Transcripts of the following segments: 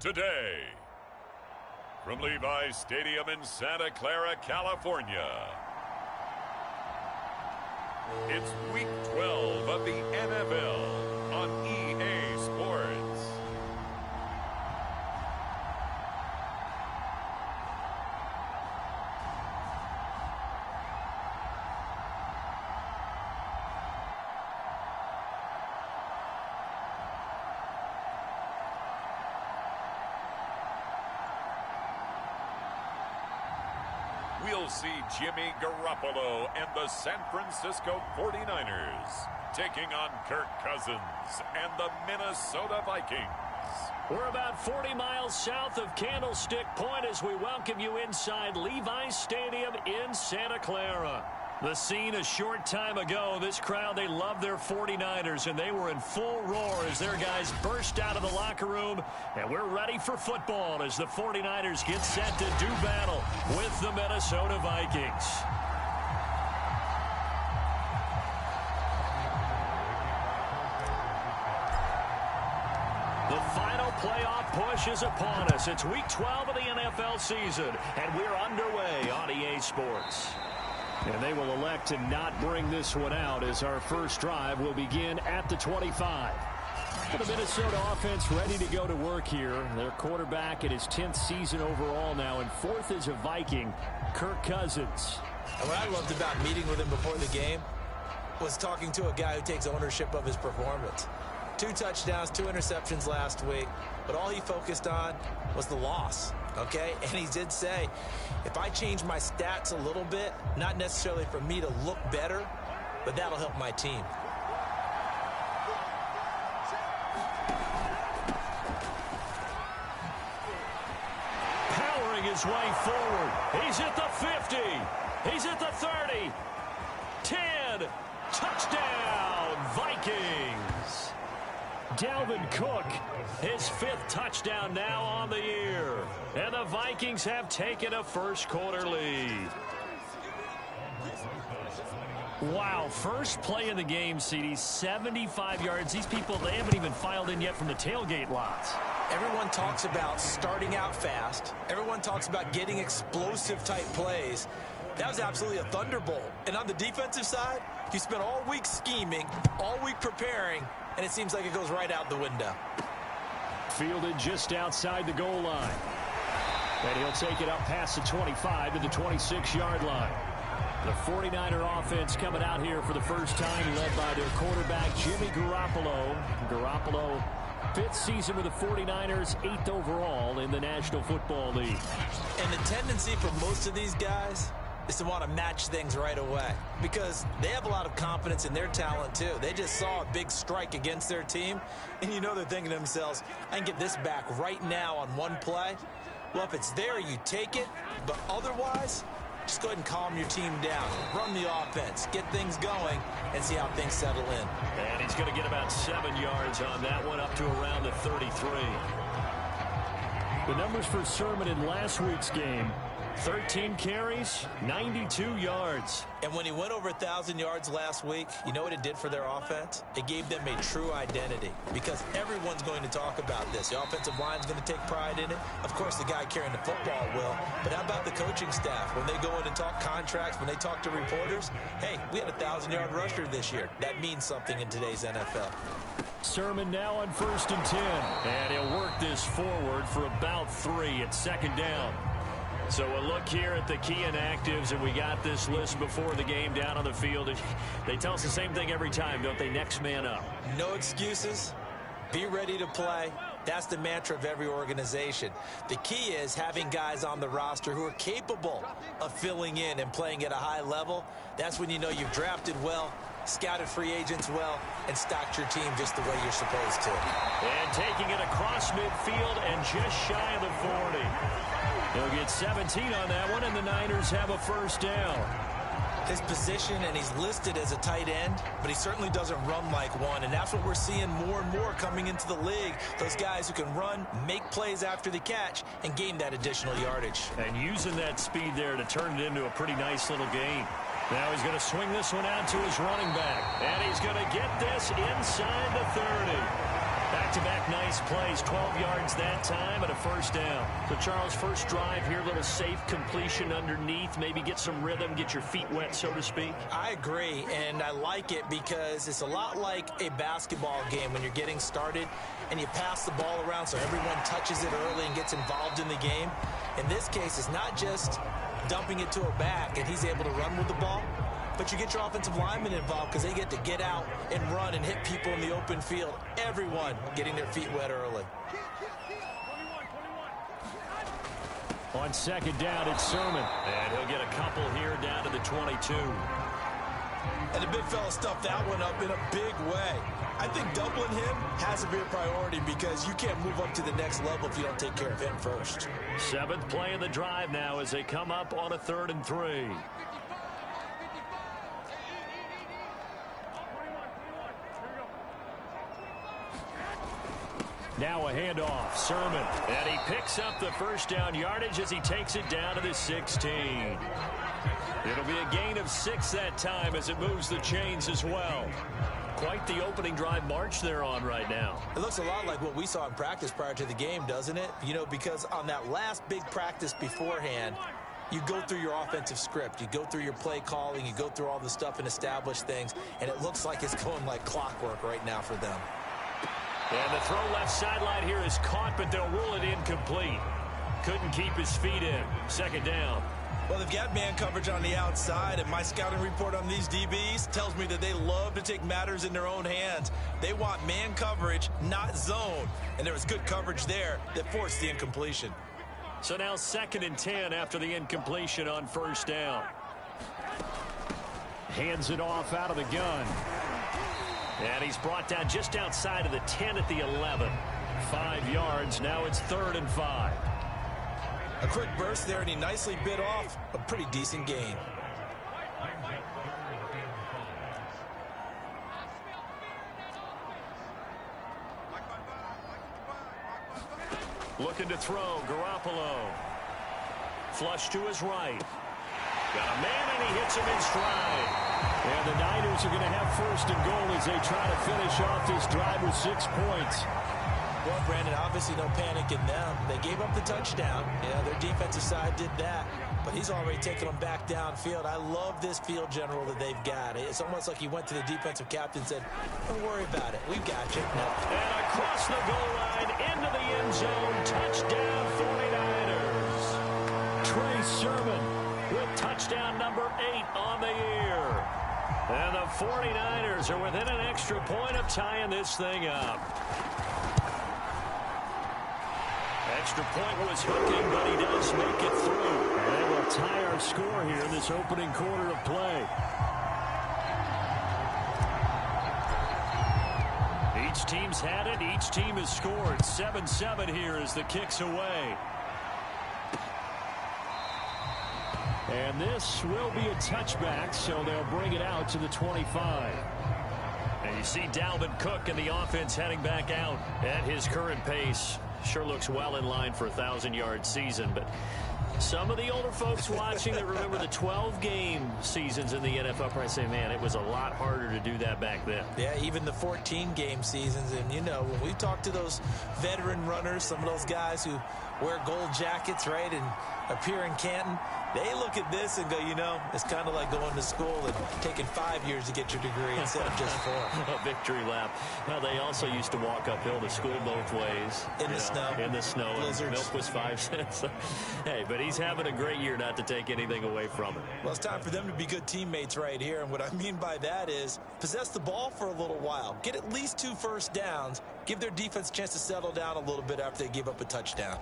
today. From Levi's Stadium in Santa Clara, California, it's Week 12 of the NFL on EA Sports. We'll see Jimmy Garoppolo and the San Francisco 49ers taking on Kirk Cousins and the Minnesota Vikings. We're about 40 miles south of Candlestick Point as we welcome you inside Levi's Stadium in Santa Clara. The scene a short time ago, this crowd, they love their 49ers, and they were in full roar as their guys burst out of the locker room. And we're ready for football as the 49ers get set to do battle with the Minnesota Vikings. The final playoff push is upon us. It's Week 12 of the NFL season, and we're underway on EA Sports. And they will elect to not bring this one out as our first drive will begin at the 25. The Minnesota offense ready to go to work here. Their quarterback in his 10th season overall now, and fourth is a Viking, Kirk Cousins. And what I loved about meeting with him before the game was talking to a guy who takes ownership of his performance. 2 touchdowns, 2 interceptions last week, but all he focused on was the loss, okay? And he did say, if I change my stats a little bit, not necessarily for me to look better, but that'll help my team. Powering his way forward. He's at the 50. He's at the 30. 10. Touchdown, Vikings. Dalvin Cook, his 5th touchdown now on the year. And the Vikings have taken a first-quarter lead. Wow, first play of the game, CD, 75 yards. These people, they haven't even filed in yet from the tailgate lots. Everyone talks about starting out fast. Everyone talks about getting explosive-type plays. That was absolutely a thunderbolt. And on the defensive side, you spent all week scheming, all week preparing, and it seems like it goes right out the window. Fielded just outside the goal line. And he'll take it up past the 25 to the 26-yard line. The 49er offense coming out here for the first time, led by their quarterback, Jimmy Garoppolo. Garoppolo, 5th season with the 49ers, 8th overall in the National Football League. And the tendency for most of these guys is to want to match things right away because they have a lot of confidence in their talent too. They just saw a big strike against their team, and you know they're thinking to themselves, I can get this back right now on one play. Well, if it's there, you take it, but otherwise, just go ahead and calm your team down. Run the offense, get things going, and see how things settle in. And he's going to get about 7 yards on that one, up to around the 33. The numbers for Sermon in last week's game: 13 carries, 92 yards. And when he went over 1,000 yards last week, you know what it did for their offense? It gave them a true identity because everyone's going to talk about this. The offensive line's going to take pride in it. Of course, the guy carrying the football will. But how about the coaching staff? When they go in and talk contracts, when they talk to reporters, hey, we had a 1,000-yard rusher this year. That means something in today's NFL. Sermon now on 1st and 10. And he'll work this forward for about 3 at 2nd down. So a look here at the key inactives, and we got this list before the game down on the field. They tell us the same thing every time, don't they? Next man up. No excuses. Be ready to play. That's the mantra of every organization. The key is having guys on the roster who are capable of filling in and playing at a high level. That's when you know you've drafted well, scouted free agents well, and stocked your team just the way you're supposed to. And taking it across midfield and just shy of the 40. He'll get 17 on that one, and the Niners have a first down. His position, and he's listed as a tight end, but he certainly doesn't run like one, and that's what we're seeing more and more coming into the league. Those guys who can run, make plays after the catch, and gain that additional yardage. And using that speed there to turn it into a pretty nice little gain. Now he's going to swing this one out to his running back, and he's going to get this inside the 30. Back back-to-back nice plays. 12 yards that time and a first down. So, Charles, first drive here, little safe completion underneath. Maybe get some rhythm, get your feet wet, so to speak. I agree, and I like it because it's a lot like a basketball game when you're getting started and you pass the ball around so everyone touches it early and gets involved in the game. In this case, it's not just dumping it to a back and he's able to run with the ball, but you get your offensive linemen involved because they get to get out and run and hit people in the open field. Everyone getting their feet wet early. On second down, it's Sermon. And he'll get a couple here down to the 22. And the big fella stuffed that one up in a big way. I think doubling him has to be a priority because you can't move up to the next level if you don't take care of him first. 7th play of the drive now as they come up on a 3rd and 3. Now a handoff, Sermon. And he picks up the first down yardage as he takes it down to the 16. It'll be a gain of 6 that time as it moves the chains as well. Quite the opening drive march they're on right now. It looks a lot like what we saw in practice prior to the game, doesn't it? You know, because on that last big practice beforehand, you go through your offensive script. You go through your play calling. You go through all the stuff and establish things. And it looks like it's going like clockwork right now for them. And the throw left sideline here is caught, but they'll rule it incomplete. Couldn't keep his feet in. 2nd down. Well, they've got man coverage on the outside, and my scouting report on these DBs tells me that they love to take matters in their own hands. They want man coverage, not zone. And there was good coverage there that forced the incompletion. So now 2nd and 10 after the incompletion on 1st down. Hands it off out of the gun. And he's brought down just outside of the 10 at the 11. 5 yards. Now it's 3rd and 5. A quick burst there, and he nicely bit off a pretty decent gain. Looking to throw, Garoppolo. Flush to his right. Got a man, and he hits him in stride. And the Niners are going to have 1st and goal as they try to finish off this drive with 6 points. Well, Brandon, obviously no panic in them. They gave up the touchdown. Yeah, their defensive side did that. But he's already taken them back downfield. I love this field general that they've got. It's almost like he went to the defensive captain and said, don't worry about it. We've got you. No. And across the goal line, into the end zone. Touchdown, 49ers. Trey Sermon with touchdown number 8 on the year. And the 49ers are within an extra point of tying this thing up. Extra point was hooking, but he does make it through. And we'll tie our score here in this opening quarter of play. Each team's had it. Each team has scored. 7-7 here as the kick's away. And this will be a touchback, so they'll bring it out to the 25. And you see Dalvin Cook and the offense heading back out at his current pace. Sure looks well in line for a 1,000-yard season, but some of the older folks watching that remember the 12-game seasons in the NFL probably say, man, it was a lot harder to do that back then. Yeah, even the 14-game seasons. And, you know, when we talk to those veteran runners, some of those guys who wear gold jackets, right, and appear in Canton, they look at this and go, you know, it's kind of like going to school and taking 5 years to get your degree instead of just 4. A victory lap. Well, they also used to walk uphill to school both ways. In the snow. In the snow. Blizzards. Milk was 5 cents. Hey, but he's having a great year, not to take anything away from it. Well, it's time for them to be good teammates right here. And what I mean by that is possess the ball for a little while. Get at least 2 first downs. Give their defense a chance to settle down a little bit after they give up a touchdown.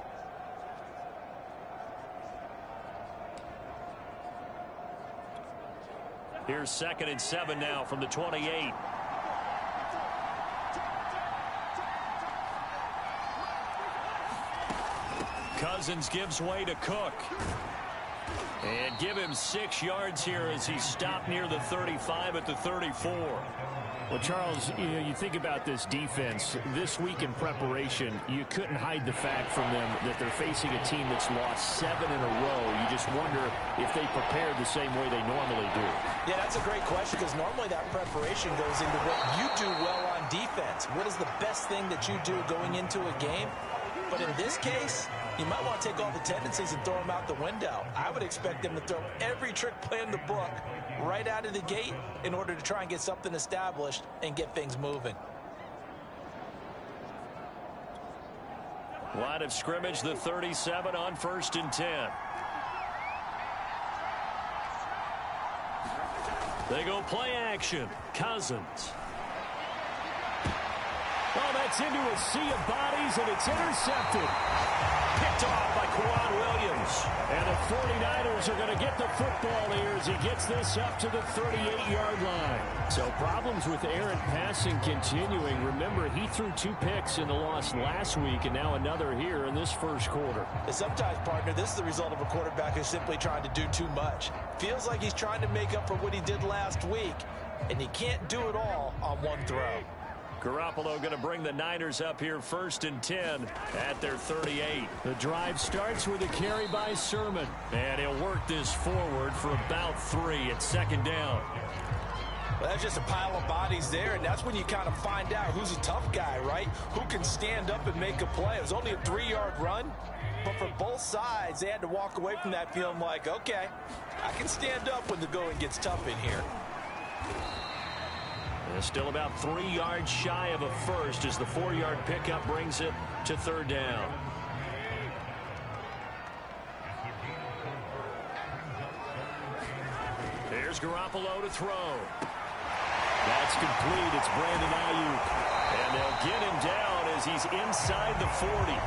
Here's 2nd and 7 now from the 28. Cousins gives way to Cook. And give him 6 yards here as he stopped near the 35 at the 34. Well, Charles, you think about this defense. This week in preparation, you couldn't hide the fact from them that they're facing a team that's lost 7 in a row. You just wonder if they prepared the same way they normally do. Yeah, that's a great question because normally that preparation goes into what you do well on defense. What is the best thing that you do going into a game? But in this case, you might want to take all the tendencies and throw them out the window. I would expect them to throw every trick play in the book right out of the gate in order to try and get something established and get things moving. Line of scrimmage, the 37 on 1st and 10. They go play action. Cousins. Oh, that's into a sea of bodies, and it's intercepted. Picked off by Kwan Williams. And the 49ers are going to get the football here as he gets this up to the 38-yard line. So problems with errant passing continuing. Remember, he threw 2 picks in the loss last week, and now another here in this first quarter. And sometimes, partner, this is the result of a quarterback who's simply trying to do too much. Feels like he's trying to make up for what he did last week, and he can't do it all on one throw. Garoppolo going to bring the Niners up here 1st and 10 at their 38. The drive starts with a carry by Sermon. And he'll work this forward for about 3 at 2nd down. Well, that's just a pile of bodies there, and that's when you kind of find out who's a tough guy, right? Who can stand up and make a play. It was only a 3-yard run, but for both sides, they had to walk away from that feeling like, okay, I can stand up when the going gets tough in here. And still about 3 yards shy of a first as the 4-yard pickup brings it to 3rd down. Here's Garoppolo to throw. That's complete. It's Brandon Ayuk. And they'll get him down as he's inside the 40.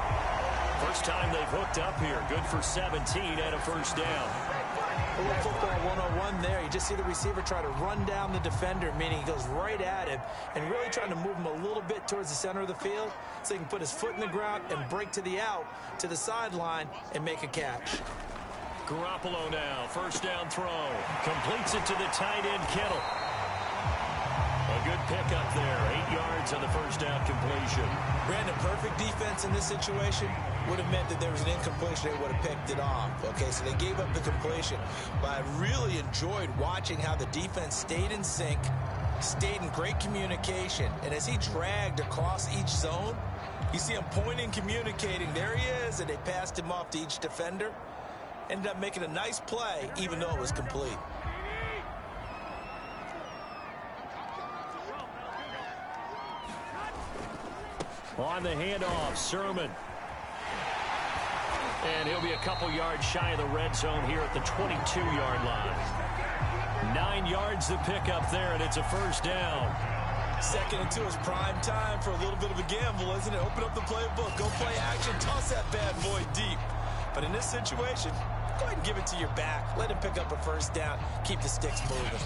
First time they've hooked up here. Good for 17 and a 1st down. A little football 101 there. You just see the receiver try to run down the defender, meaning he goes right at him and really trying to move him a little bit towards the center of the field so he can put his foot in the ground and break to the out, to the sideline, and make a catch. Garoppolo now, 1st down throw. Completes it to the tight end, Kittle. A good pickup there, 8 yards on the 1st down completion. Brandon, perfect defense in this situation would have meant that there was an incompletion. They would have picked it off. Okay, so they gave up the completion. But I really enjoyed watching how the defense stayed in sync, stayed in great communication. And as he dragged across each zone, you see him pointing, communicating. There he is, and they passed him off to each defender. Ended up making a nice play, even though it was complete. On the handoff, Sermon. And he'll be a couple yards shy of the red zone here at the 22-yard line. 9 yards to pick up there, and it's a 1st down. 2nd and 2 is prime time for a little bit of a gamble, isn't it? Open up the playbook, go play action, toss that bad boy deep. But in this situation, go ahead and give it to your back. Let him pick up a 1st down. Keep the sticks moving.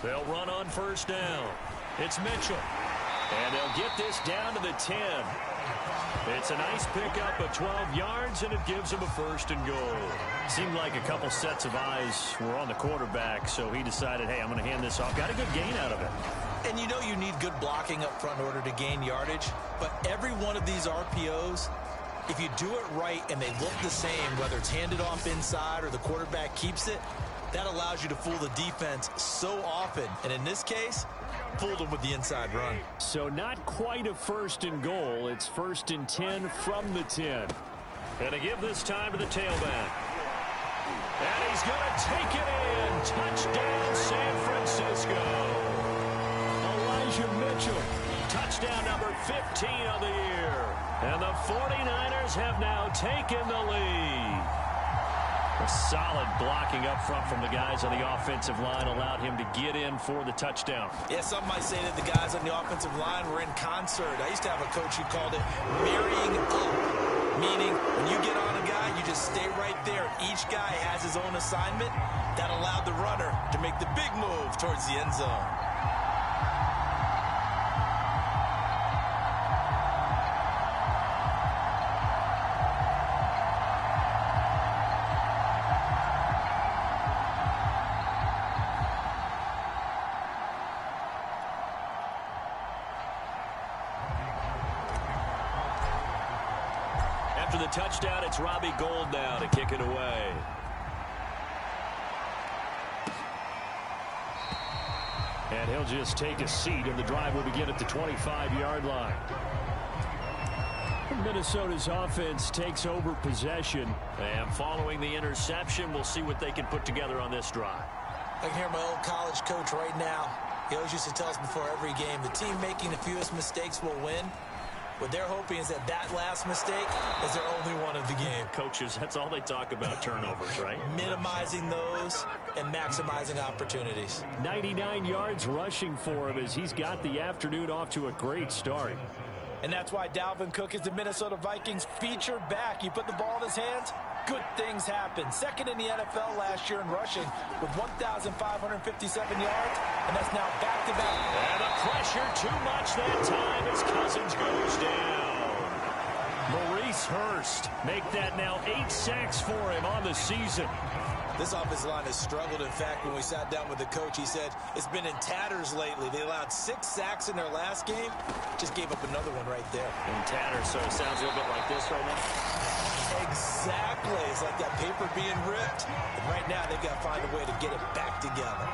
They'll run on 1st down. It's Mitchell. And they'll get this down to the 10. It's a nice pickup of 12 yards, and it gives him a 1st and goal. Seemed like a couple sets of eyes were on the quarterback, so he decided, hey, I'm going to hand this off. Got a good gain out of it. And you know you need good blocking up front in order to gain yardage. But every one of these RPOs, if you do it right and they look the same, whether it's handed off inside or the quarterback keeps it, that allows you to fool the defense so often. And in this case, fooled them with the inside run. So not quite a 1st and goal. It's 1st and 10 from the 10. And to give this time to the tailback. And he's going to take it in. Touchdown, San Francisco. Elijah Mitchell. Touchdown number 15 of the year. And the 49ers have now taken the lead. Solid blocking up front from the guys on the offensive line allowed him to get in for the touchdown. Yeah, some might say that the guys on the offensive line were in concert. I used to have a coach who called it marrying up, meaning when you get on a guy, you just stay right there. Each guy has his own assignment. That allowed the runner to make the big move towards the end zone. After the touchdown, it's Robbie Gould now to kick it away. And he'll just take a seat, and the drive will begin at the 25-yard line. Minnesota's offense takes over possession. And following the interception, we'll see what they can put together on this drive. I can hear my old college coach right now. He always used to tell us before every game, the team making the fewest mistakes will win. What they're hoping is that that last mistake is their only one of the game. Coaches, that's all they talk about, turnovers, right? Minimizing those and maximizing opportunities. 99 yards rushing for him as he's got the afternoon off to a great start. And that's why Dalvin Cook is the Minnesota Vikings featured back. You put the ball in his hands, good things happen. Second in the NFL last year in rushing with 1,557 yards, and that's now back-to-back. And the pressure too much that time as Cousins goes down. Maurice Hurst make that now 8 sacks for him on the season. This offensive line has struggled. In fact, when we sat down with the coach, he said it's been in tatters lately. They allowed 6 sacks in their last game. Just gave up another one right there. In tatters, so it sounds a little bit like this right now. Exactly. It's like that paper being ripped. And right now, they've got to find a way to get it back together.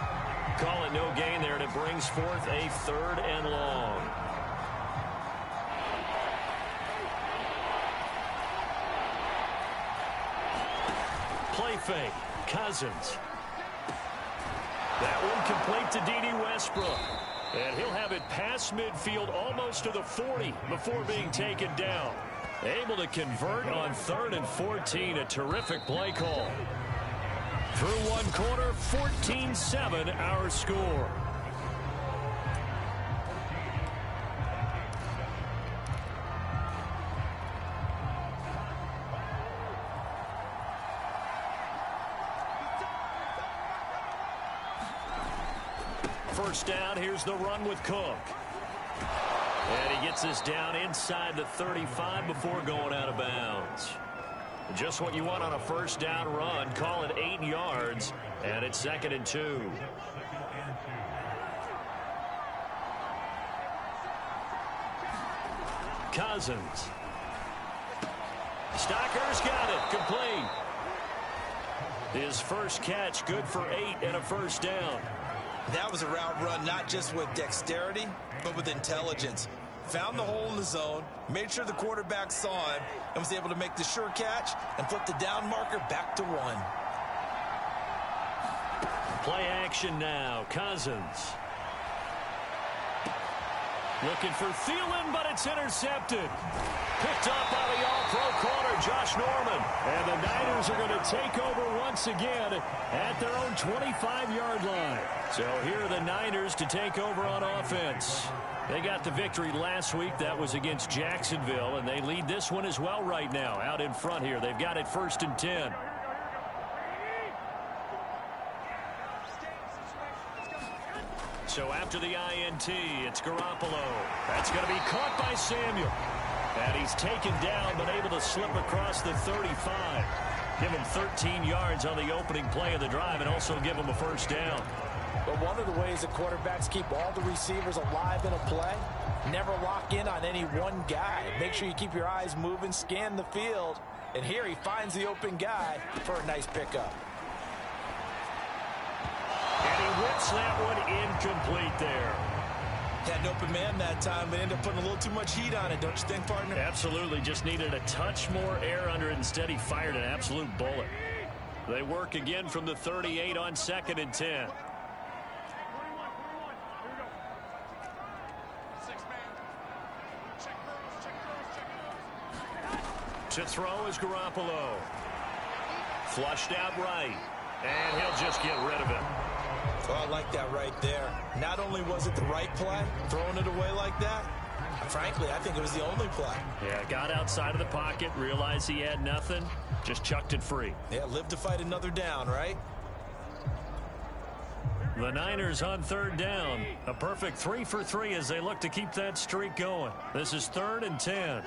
Call it no gain there, and it brings forth a 3rd and long. Play fake. Cousins. That one complete to D.D. Westbrook. And he'll have it past midfield almost to the 40 before being taken down. Able to convert on 3rd and 14. A terrific play call. Through one quarter, 14-7 our score. First down, here's the run with Cook. And he gets this down inside the 35 before going out of bounds. Just what you want on a first down run. Call it 8 yards, and it's 2nd and 2. Cousins. Stocker's got it, complete. His first catch, good for 8 and a first down. That was a route run not just with dexterity, but with intelligence. Found the hole in the zone, made sure the quarterback saw him, and was able to make the sure catch and flip the down marker back to 1. Play action now. Cousins. Looking for Thielen, but it's intercepted. Picked up by the all-pro corner, Josh Norman. And the Niners are going to take over once again at their own 25-yard line. So here are the Niners to take over on offense. They got the victory last week. That was against Jacksonville, and they lead this one as well right now out in front here. They've got it 1st and 10. So after the INT, it's Garoppolo. That's going to be caught by Samuel. And he's taken down, but able to slip across the 35. Give him 13 yards on the opening play of the drive and also give him a first down. But one of the ways that quarterbacks keep all the receivers alive in a play, never lock in on any one guy. Make sure you keep your eyes moving, scan the field. And here he finds the open guy for a nice pickup. And he whips that one incomplete there. Had an open man that time, but ended up putting a little too much heat on it, don't you think, partner? Absolutely. Just needed a touch more air under it. Instead, he fired an absolute bullet. They work again from the 38 on 2nd and 10. To throw is Garoppolo. Flushed out right. And he'll just get rid of it. Well, I like that right there. Not only was it the right play, throwing it away like that, frankly, I think it was the only play. Yeah, got outside of the pocket, realized he had nothing, just chucked it free. Yeah, live to fight another down, right? The Niners on third down. A perfect 3 for 3 as they look to keep that streak going. This is 3rd and 10.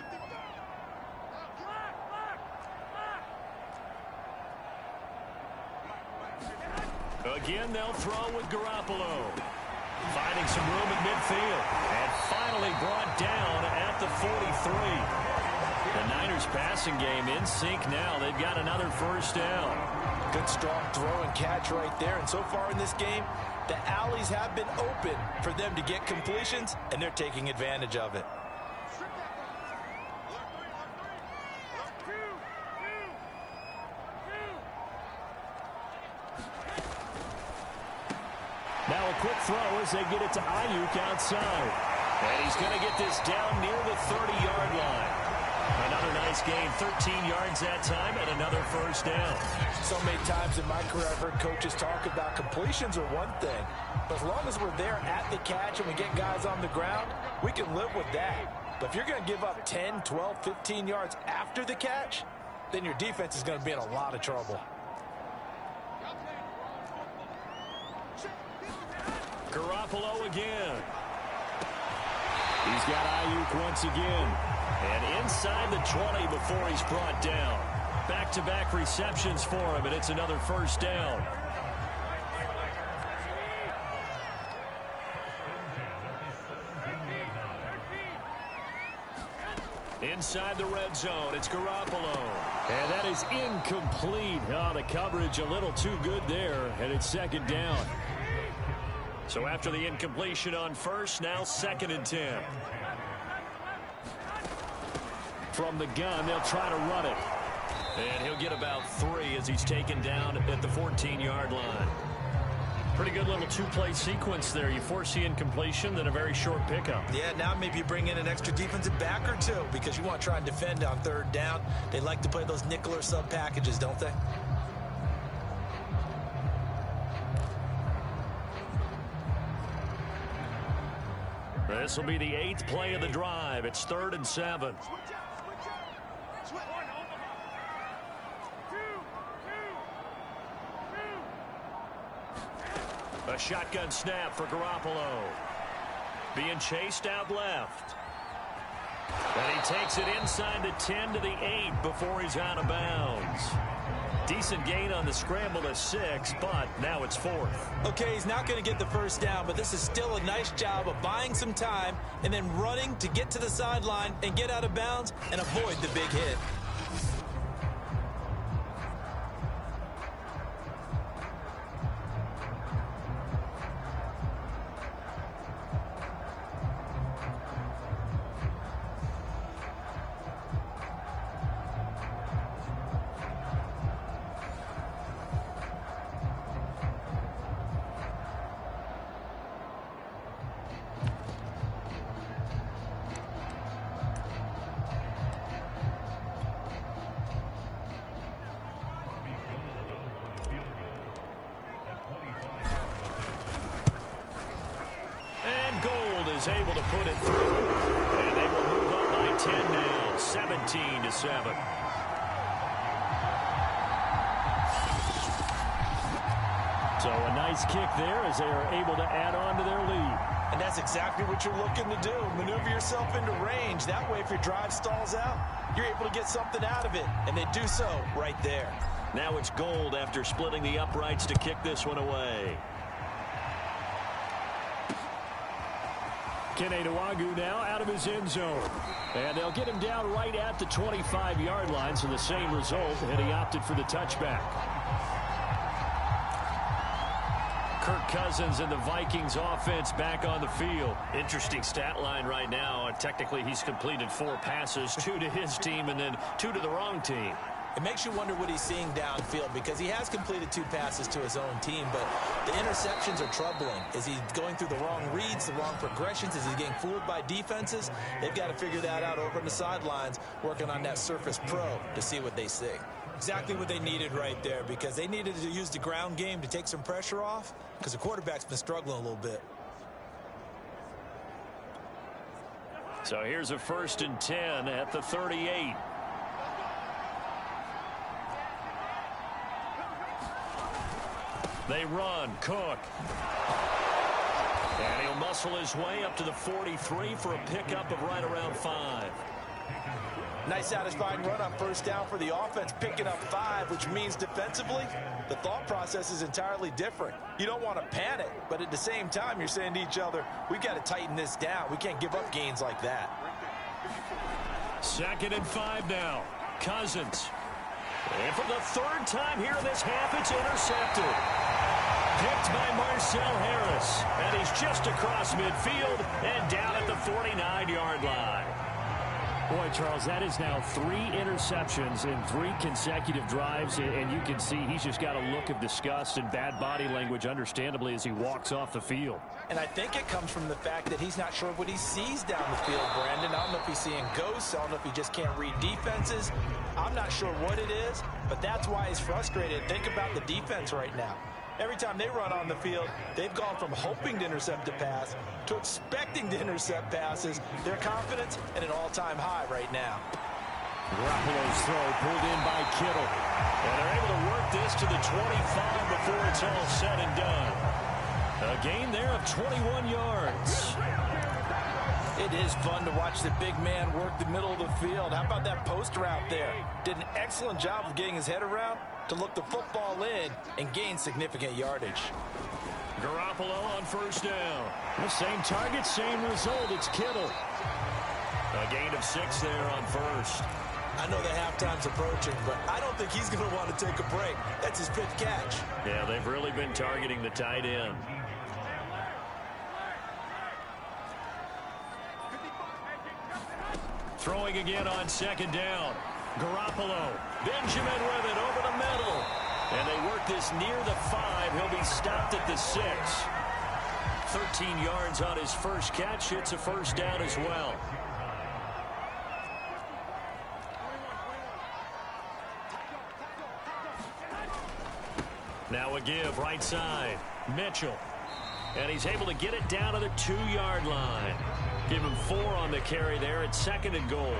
Again, they'll throw with Garoppolo. Finding some room in midfield. And finally brought down at the 43. The Niners passing game in sync now. They've got another first down. Good strong throw and catch right there. And so far in this game, the alleys have been open for them to get completions, and they're taking advantage of it. Now a quick throw as they get it to Ayuk outside. And he's going to get this down near the 30-yard line. Another nice gain, 13 yards that time, and another first down. So many times in my career I've heard coaches talk about completions are one thing, but as long as we're there at the catch and we get guys on the ground, we can live with that. But if you're going to give up 10, 12, 15 yards after the catch, then your defense is going to be in a lot of trouble. Garoppolo again. He's got Ayuk once again. And inside the 20 before he's brought down. Back-to-back receptions for him, and it's another first down. Inside the red zone, it's Garoppolo. And that is incomplete. Oh, the coverage a little too good there, and it's 2nd down. So after the incompletion on first, now 2nd and 10. From the gun, they'll try to run it. And he'll get about 3 as he's taken down at the 14-yard line. Pretty good little two-play sequence there. You force the incompletion, then a very short pickup. Yeah, now maybe you bring in an extra defensive back or two because you want to try and defend on 3rd down. They like to play those nickel or sub packages, don't they? This will be the 8th play of the drive. It's 3rd and 7. A shotgun snap for Garoppolo. Being chased out left. And he takes it inside the 10 to the 8 before he's out of bounds. Decent gain on the scramble to 6, but now it's 4th. Okay, he's not going to get the first down, but this is still a nice job of buying some time and then running to get to the sideline and get out of bounds and avoid the big hit. Is able to put it through, and they will move up by 10 now, 17-7. So a nice kick there as they are able to add on to their lead. And that's exactly what you're looking to do. Maneuver yourself into range. That way, if your drive stalls out, you're able to get something out of it, and they do so right there. Now it's Gold after splitting the uprights to kick this one away. Kene Nwangwu now out of his end zone. And they'll get him down right at the 25-yard line, so the same result, and he opted for the touchback. Kirk Cousins and the Vikings offense back on the field. Interesting stat line right now. Technically, he's completed 4 passes, 2 to his team and then 2 to the wrong team. It makes you wonder what he's seeing downfield because he has completed 2 passes to his own team, but the interceptions are troubling. Is he going through the wrong reads, the wrong progressions? Is he getting fooled by defenses? They've got to figure that out over on the sidelines, working on that Surface Pro to see what they see. Exactly what they needed right there, because they needed to use the ground game to take some pressure off, because the quarterback's been struggling a little bit. So here's a 1st and 10 at the 38. They run. Cook. And he'll muscle his way up to the 43 for a pickup of right around 5. Nice satisfying run on 1st down for the offense, picking up 5, which means defensively, the thought process is entirely different. You don't want to panic, but at the same time, you're saying to each other, we've got to tighten this down. We can't give up gains like that. 2nd and 5 now. Cousins. And for the 3rd time here in this half, it's intercepted. Picked by Marcel Harris. And he's just across midfield and down at the 49-yard line. Boy, Charles, that is now 3 interceptions in 3 consecutive drives, and you can see he's just got a look of disgust and bad body language, understandably, as he walks off the field. And I think it comes from the fact that he's not sure what he sees down the field, Brandon. I don't know if he's seeing ghosts. I don't know if he just can't read defenses. I'm not sure what it is, but that's why he's frustrated. Think about the defense right now. Every time they run on the field, they've gone from hoping to intercept a pass to expecting to intercept passes. Their confidence at an all-time high right now. Garoppolo's throw pulled in by Kittle. And they're able to work this to the 25 before it's all said and done. A gain there of 21 yards. It is fun to watch the big man work the middle of the field. How about that post route there? Did an excellent job of getting his head around to look the football in and gain significant yardage. Garoppolo on 1st down. The same target, same result. It's Kittle. A gain of 6 there on 1st. I know the halftime's approaching, but I don't think he's going to want to take a break. That's his 5th catch. Yeah, they've really been targeting the tight end. Throwing again on 2nd down. Garoppolo. Benjamin with it over the middle. And they work this near the 5. He'll be stopped at the 6. 13 yards on his first catch. It's a 1st down as well. Now a give right side. Mitchell. And he's able to get it down to the 2-yard line. Give him 4 on the carry there at 2nd and goal.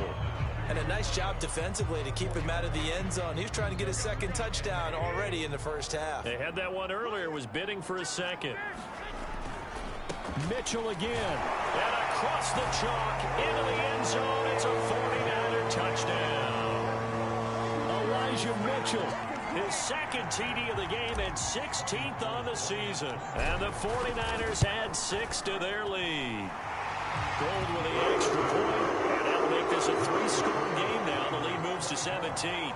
And a nice job defensively to keep him out of the end zone. He was trying to get his 2nd touchdown already in the 1st half. They had that one earlier, was bidding for a 2nd. Mitchell again. And across the chalk into the end zone. It's a 49er touchdown. Elijah Mitchell. His 2nd TD of the game and 16th on the season. And the 49ers add 6 to their lead. Gold with the extra point. And that'll make this a 3-score game now. The lead moves to 17.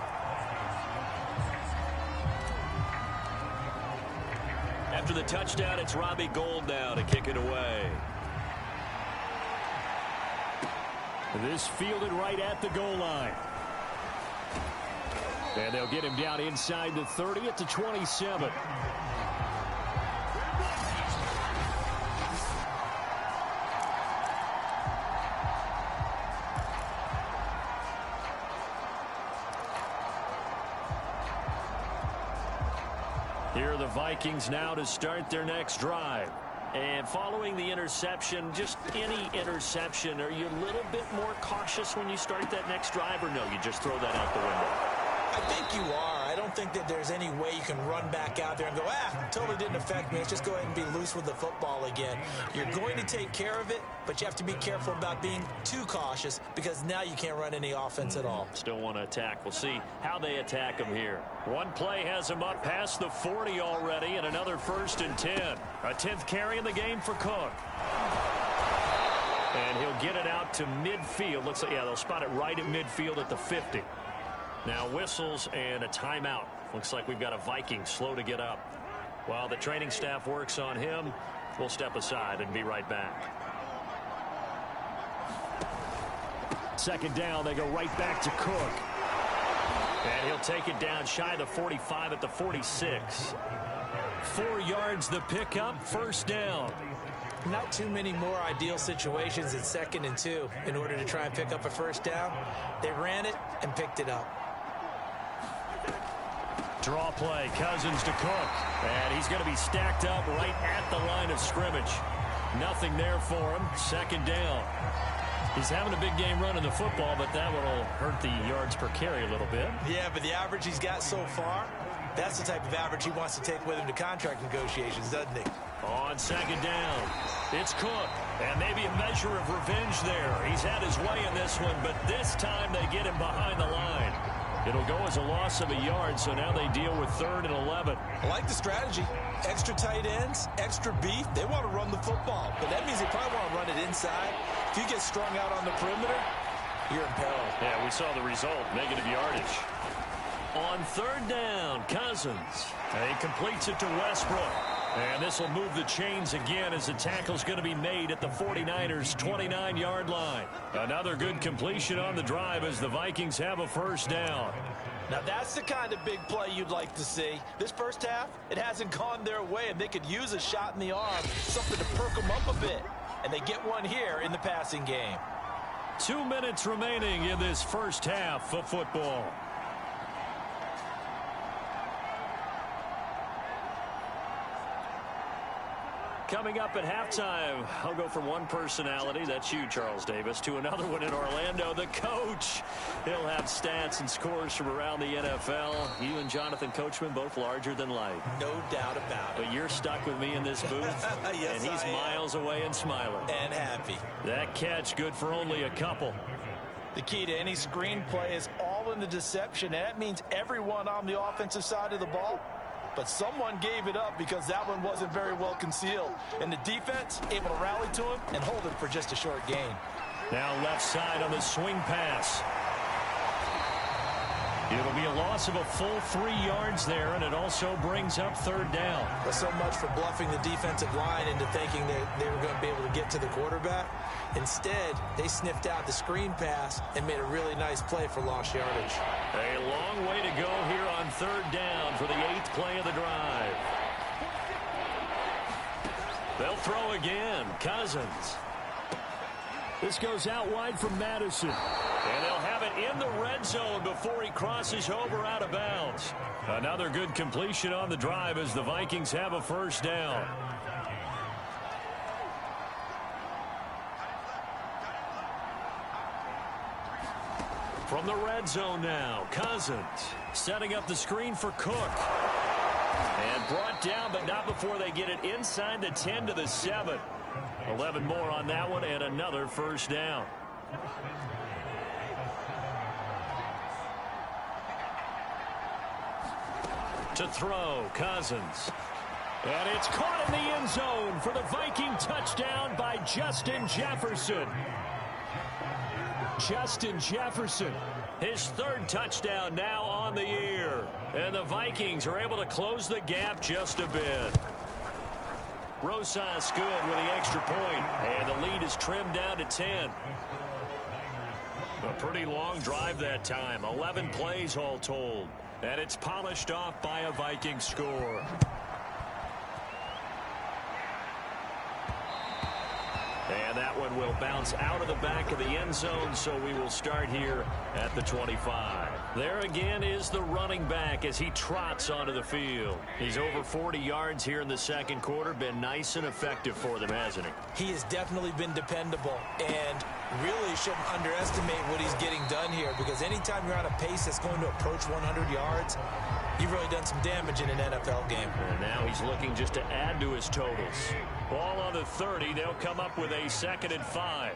After the touchdown, it's Robbie Gould now to kick it away. This fielded right at the goal line. And they'll get him down inside the 30 at the 27. Here are the Vikings now to start their next drive. And following the interception, just any interception, are you a little bit more cautious when you start that next drive, or no, you just throw that out the window? I think you are. I don't think that there's any way you can run back out there and go, totally didn't affect me. Let's just go ahead and be loose with the football again. You're going to take care of it, but you have to be careful about being too cautious because now you can't run any offense at all. Still want to attack. We'll see how they attack him here. One play has him up past the 40 already, and another 1st and 10. A 10th carry in the game for Cook. And he'll get it out to midfield. Looks like, yeah, they'll spot it right at midfield at the 50. Now whistles and a timeout. Looks like we've got a Viking slow to get up. While the training staff works on him, we'll step aside and be right back. 2nd down, they go right back to Cook. And he'll take it down shy of the 45 at the 46. 4 yards the pickup, 1st down. Not too many more ideal situations in 2nd and 2 in order to try and pick up a 1st down. They ran it and picked it up. Draw play, Cousins to Cook. And he's going to be stacked up right at the line of scrimmage. Nothing there for him. Second down. He's having a big game running the football, but that one will hurt the yards per carry a little bit. Yeah, but the average he's got so far, that's the type of average he wants to take with him to contract negotiations, doesn't he? On second down, it's Cook. And maybe a measure of revenge there. He's had his way in this one, but this time they get him behind the line. It'll go as a loss of a yard, so now they deal with 3rd and 11. I like the strategy. Extra tight ends, extra beef. They want to run the football, but that means they probably want to run it inside. If you get strung out on the perimeter, you're in peril. Yeah, we saw the result, negative yardage. On 3rd down, Cousins. He completes it to Westbrook. And this will move the chains again as the tackle's going to be made at the 49ers' 29-yard line. Another good completion on the drive as the Vikings have a first down. Now that's the kind of big play you'd like to see. This first half, it hasn't gone their way, and they could use a shot in the arm, something to perk them up a bit. And they get one here in the passing game. 2 minutes remaining in this first half of football. Coming up at halftime, I'll go from one personality, that's you, Charles Davis, to another one in Orlando, the coach. He'll have stats and scores from around the NFL. You and Jonathan Coachman, both larger than life. No doubt about it. But you're stuck with me in this booth, yes, and he's miles away and smiling. And happy. That catch good for only a couple. The key to any screenplay is all in the deception, and that means everyone on the offensive side of the ball. But someone gave it up because that one wasn't very well concealed. And the defense able to rally to him and hold it for just a short gain. Now left side on the swing pass. It'll be a loss of a full 3 yards there, and it also brings up 3rd down. But so much for bluffing the defensive line into thinking that they were going to be able to get to the quarterback. Instead, they sniffed out the screen pass and made a really nice play for lost yardage. A long way to go here on 3rd down for the 8th play of the drive. They'll throw again. Cousins. This goes out wide from Madison. And they'll have it in the red zone before he crosses over out of bounds. Another good completion on the drive as the Vikings have a first down. From the red zone now, Cousins setting up the screen for Cook. And brought down, but not before they get it inside the 10 to the 7. 11 more on that one, and another first down. To throw, Cousins. And it's caught in the end zone for the Viking touchdown by Justin Jefferson. Justin Jefferson, his 3rd touchdown now on the year. And the Vikings are able to close the gap just a bit. Rosas good with the extra point, and the lead is trimmed down to 10. A pretty long drive that time, 11 plays all told. And it's polished off by a Viking score. And that one will bounce out of the back of the end zone, so we will start here at the 25. There again is the running back as he trots onto the field. He's over 40 yards here in the second quarter. Been nice and effective for them, hasn't he? He has definitely been dependable, and really shouldn't underestimate what he's getting done here, because anytime you're on a pace that's going to approach 100 yards, you've really done some damage in an NFL game. And now he's looking just to add to his totals. Ball on the 30. They'll come up with a 2nd and 5.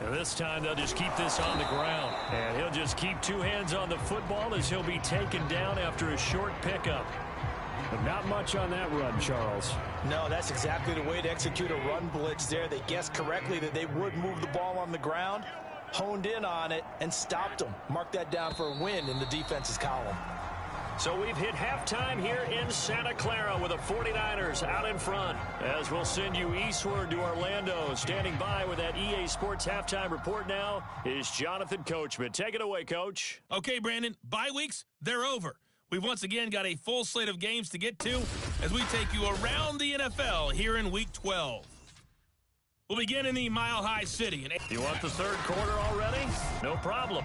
And this time they'll just keep this on the ground. And he'll just keep 2 hands on the football as he'll be taken down after a short pickup. But not much on that run, Charles. No, that's exactly the way to execute a run blitz there. They guessed correctly that they would move the ball on the ground, honed in on it, and stopped them. Mark that down for a win in the defense's column. So we've hit halftime here in Santa Clara with the 49ers out in front. As we'll send you eastward to Orlando. Standing by with that EA Sports halftime report now is Jonathan Coachman. Take it away, Coach. Okay, Brandon, bye weeks, they're over. We've once again got a full slate of games to get to as we take you around the NFL here in Week 12. We'll begin in the Mile High City. You want the third quarter already? No problem.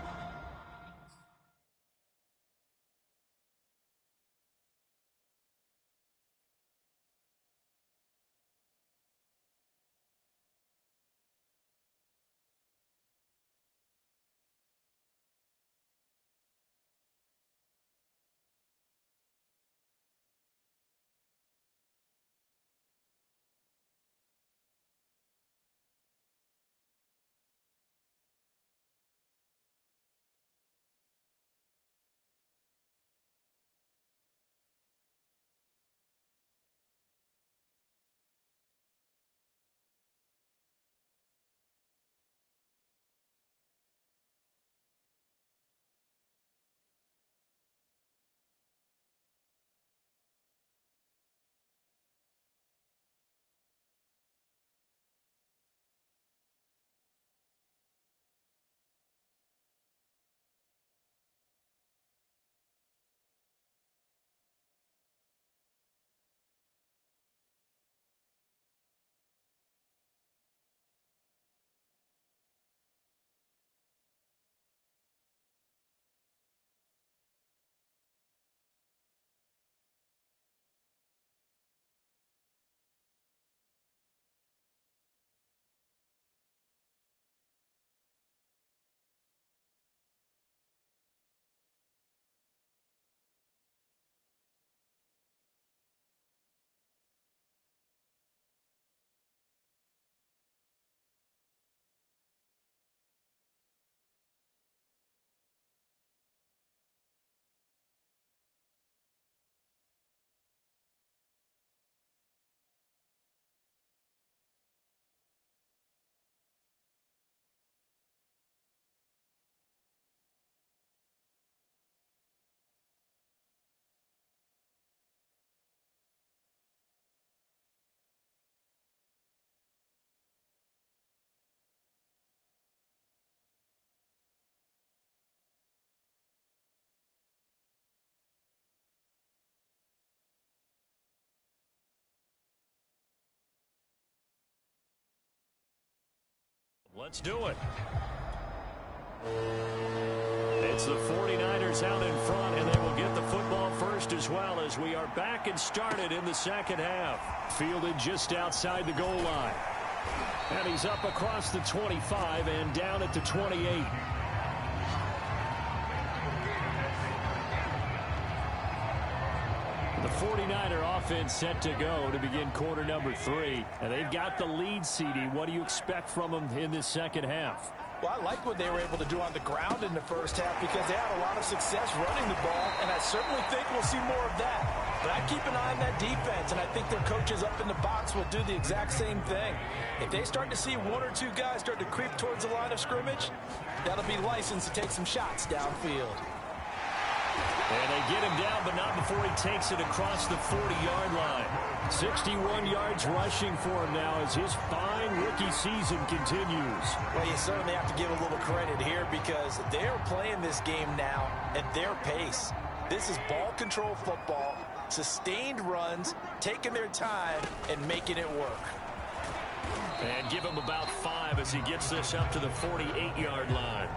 Let's do it. It's the 49ers out in front, and they will get the football first as well as we are back and started in the second half. Fielded just outside the goal line. And he's up across the 25 and down at the 28. The 49er offense set to go to begin quarter number 3. And they've got the lead, CD. What do you expect from them in this second half? Well, I like what they were able to do on the ground in the first half because they had a lot of success running the ball, and I certainly think we'll see more of that. But I keep an eye on that defense, and I think their coaches up in the box will do the exact same thing. If they start to see one or two guys start to creep towards the line of scrimmage, that'll be licensed to take some shots downfield. And they get him down, but not before he takes it across the 40-yard line. 61 yards rushing for him now as his fine rookie season continues. Well, you certainly have to give a little credit here because they're playing this game now at their pace. This is ball control football, sustained runs, taking their time, and making it work. And give him about 5 as he gets this up to the 48-yard line.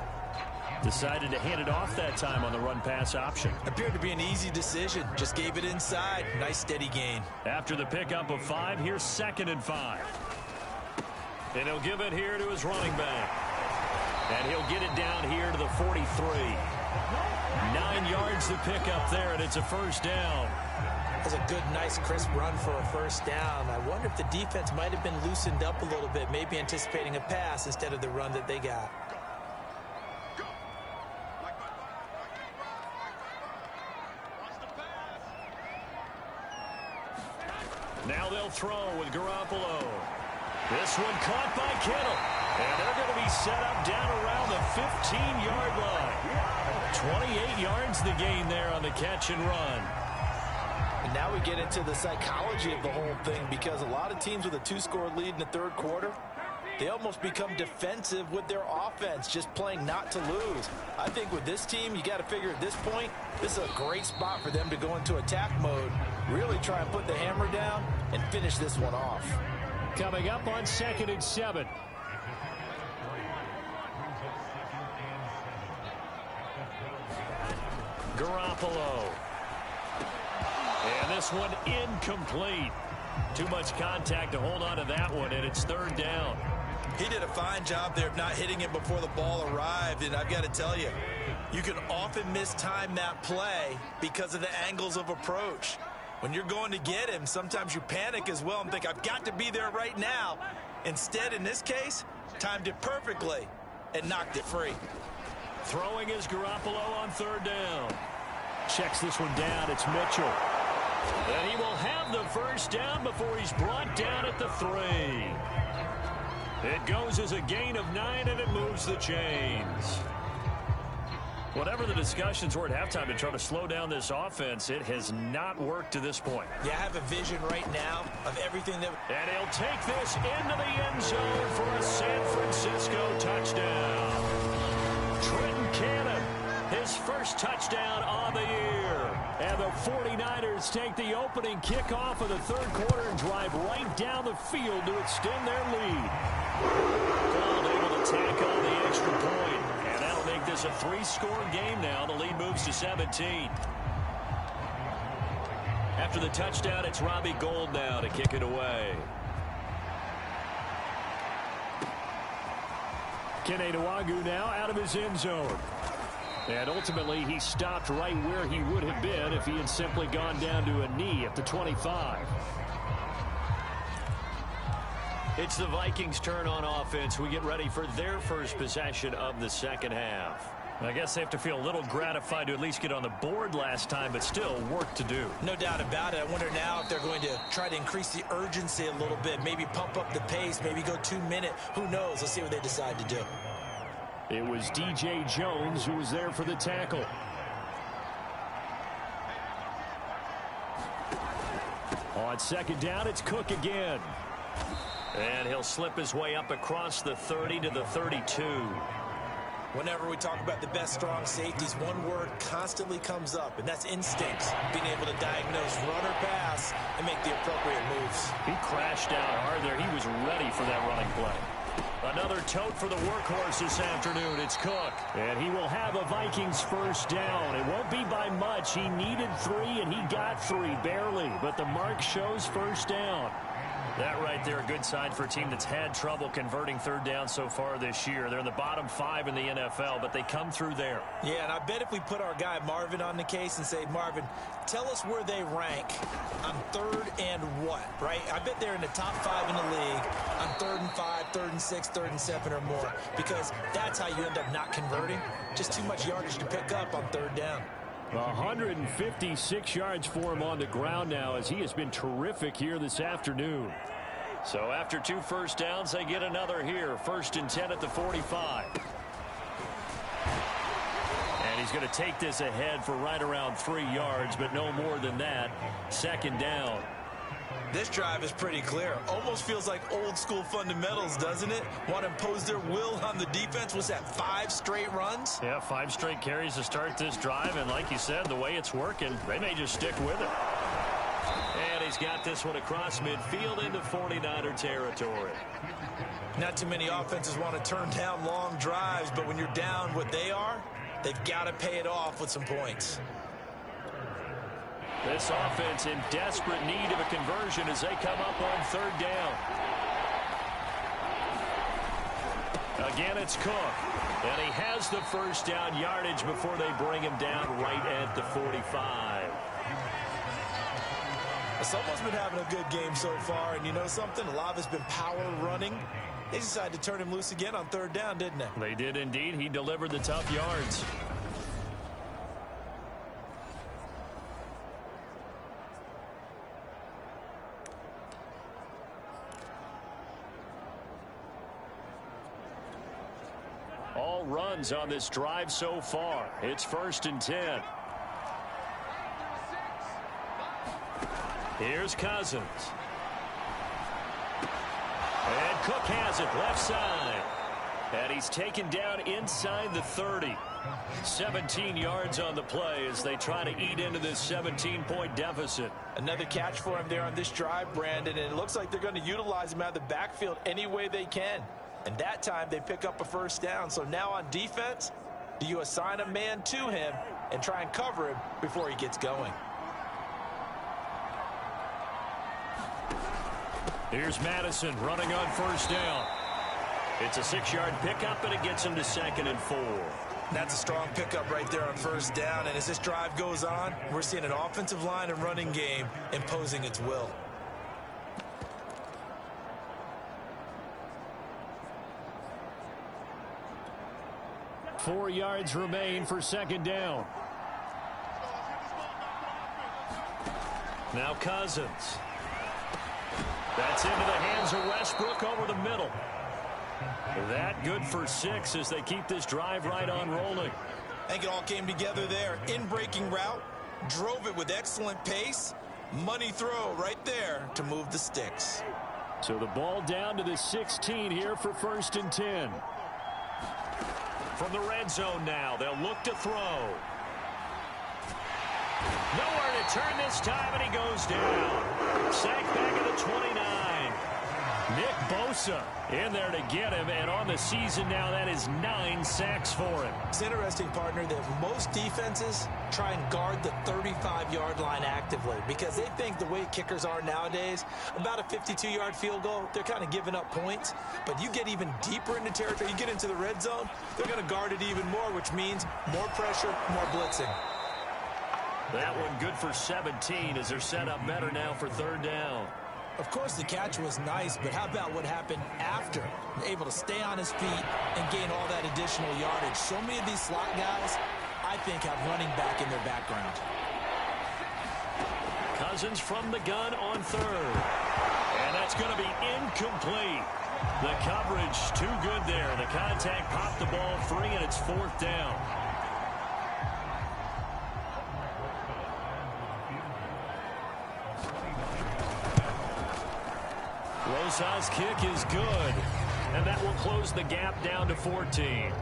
Decided to hand it off that time on the run-pass option. Appeared to be an easy decision. Just gave it inside. Nice steady gain. After the pickup of 5, here's 2nd and 5. And he'll give it here to his running back. And he'll get it down here to the 43. 9 yards to pick up there, and it's a first down. That's a good, nice, crisp run for a first down. I wonder if the defense might have been loosened up a little bit, maybe anticipating a pass instead of the run that they got. Now they'll throw with Garoppolo. This one caught by Kittle. And they're going to be set up down around the 15-yard line. 28 yards the gain there on the catch and run. And now we get into the psychology of the whole thing, because a lot of teams with a 2-score lead in the third quarter, they almost become defensive with their offense, just playing not to lose. I think with this team, you got to figure at this point, this is a great spot for them to go into attack mode, really try and put the hammer down and finish this one off. Coming up on 2nd and 7. Garoppolo. And this one incomplete. Too much contact to hold on to that one, and it's 3rd down. He did a fine job there of not hitting it before the ball arrived, and I've got to tell you, you can often mistime that play because of the angles of approach. When you're going to get him, sometimes you panic as well and think, I've got to be there right now. Instead, in this case, timed it perfectly and knocked it free. Throwing is Garoppolo on 3rd down. Checks this one down. It's Mitchell. And he will have the 1st down before he's brought down at the 3. It goes as a gain of 9, and it moves the chains. Whatever the discussions were at halftime to try to slow down this offense, it has not worked to this point. Yeah, I have a vision right now of everything that... And he'll take this into the end zone for a San Francisco touchdown. Trenton Cannon, his first touchdown on the year. And the 49ers take the opening kickoff of the third quarter and drive right down the field to extend their lead. Gould able to tack on the extra point. And that'll make this a 3-score game now. The lead moves to 17. After the touchdown, it's Robbie Gould now to kick it away. Kene Nwangwu now out of his end zone. And ultimately, he stopped right where he would have been if he had simply gone down to a knee at the 25. It's the Vikings' turn on offense. We get ready for their first possession of the second half. I guess they have to feel a little gratified to at least get on the board last time, but still work to do. No doubt about it. I wonder now if they're going to try to increase the urgency a little bit, maybe pump up the pace, maybe go 2-minute. Who knows? Let's see what they decide to do. It was D.J. Jones who was there for the tackle. On second down, it's Cook again. And he'll slip his way up across the 30 to the 32. Whenever we talk about the best strong safeties, one word constantly comes up, and that's instincts. Being able to diagnose run or pass and make the appropriate moves. He crashed out hard there. He was ready for that running play. Another tote for the workhorse this afternoon. It's Cook. And he will have a Vikings first down. It won't be by much. He needed 3, and he got 3, barely. But the mark shows first down. That right there, a good sign for a team that's had trouble converting third down so far this year. They're in the bottom 5 in the NFL, but they come through there. Yeah, and I bet if we put our guy Marvin on the case and say, Marvin, tell us where they rank on 3rd and what, right? I bet they're in the top 5 in the league on 3rd and 5, 3rd and 6, 3rd and 7 or more, because that's how you end up not converting. Just too much yardage to pick up on 3rd down. 156 yards for him on the ground now, as he has been terrific here this afternoon. So after 2 first downs, they get another here. 1st and 10 at the 45. And he's going to take this ahead for right around 3 yards, but no more than that. 2nd down. This drive is pretty clear. Almost feels like old school fundamentals, doesn't it? Want to impose their will on the defense. Was that 5 straight runs? Yeah, 5 straight carries to start this drive. And like you said, the way it's working, they may just stick with it. And he's got this one across midfield into 49er territory. Not too many offenses want to turn down long drives, but when you're down what they are, they've got to pay it off with some points. This offense in desperate need of a conversion as they come up on 3rd down. Again, it's Cook. And he has the first down yardage before they bring him down right at the 45. Someone's been having a good game so far, and you know something? A lot of it's been power running. They decided to turn him loose again on 3rd down, didn't they? They did indeed. He delivered the tough yards. runs on this drive so far. It's 1st and 10. Here's Cousins. And Cook has it left side. And he's taken down inside the 30. 17 yards on the play as they try to eat into this 17-point deficit. Another catch for him there on this drive, Brandon, and it looks like they're going to utilize him out of the backfield any way they can. And that time they pick up a 1st down. So now on defense, do you assign a man to him and try and cover him before he gets going? Here's Madison running on 1st down. It's a 6-yard pickup, and it gets him to 2nd and 4. That's a strong pickup right there on 1st down. And as this drive goes on, we're seeing an offensive line and running game imposing its will. Four yards remain for 2nd down. Now Cousins. That's into the hands of Westbrook over the middle. That good for 6 as they keep this drive right on rolling. I think it all came together there. In-breaking route, drove it with excellent pace. Money throw right there to move the sticks. So the ball down to the 16 here for 1st and 10. From the red zone now, they'll look to throw. Nowhere to turn this time, and he goes down. Sacked back at the 29. Nick Bosa in there to get him, and on the season now, that is 9 sacks for him. It's interesting, partner, that most defenses try and guard the 35-yard line actively because they think the way kickers are nowadays, about a 52-yard field goal, they're kind of giving up points. But you get even deeper into territory, you get into the red zone, they're going to guard it even more, which means more pressure, more blitzing. That one good for 17 as they're set up better now for 3rd down. Of course, the catch was nice, but how about what happened after? Able to stay on his feet and gain all that additional yardage. So many of these slot guys, I think, have running back in their background. Cousins from the gun on 3rd. And that's going to be incomplete. The coverage too good there. The contact popped the ball free, and it's 4th down. Rosa's kick is good, and that will close the gap down to 14.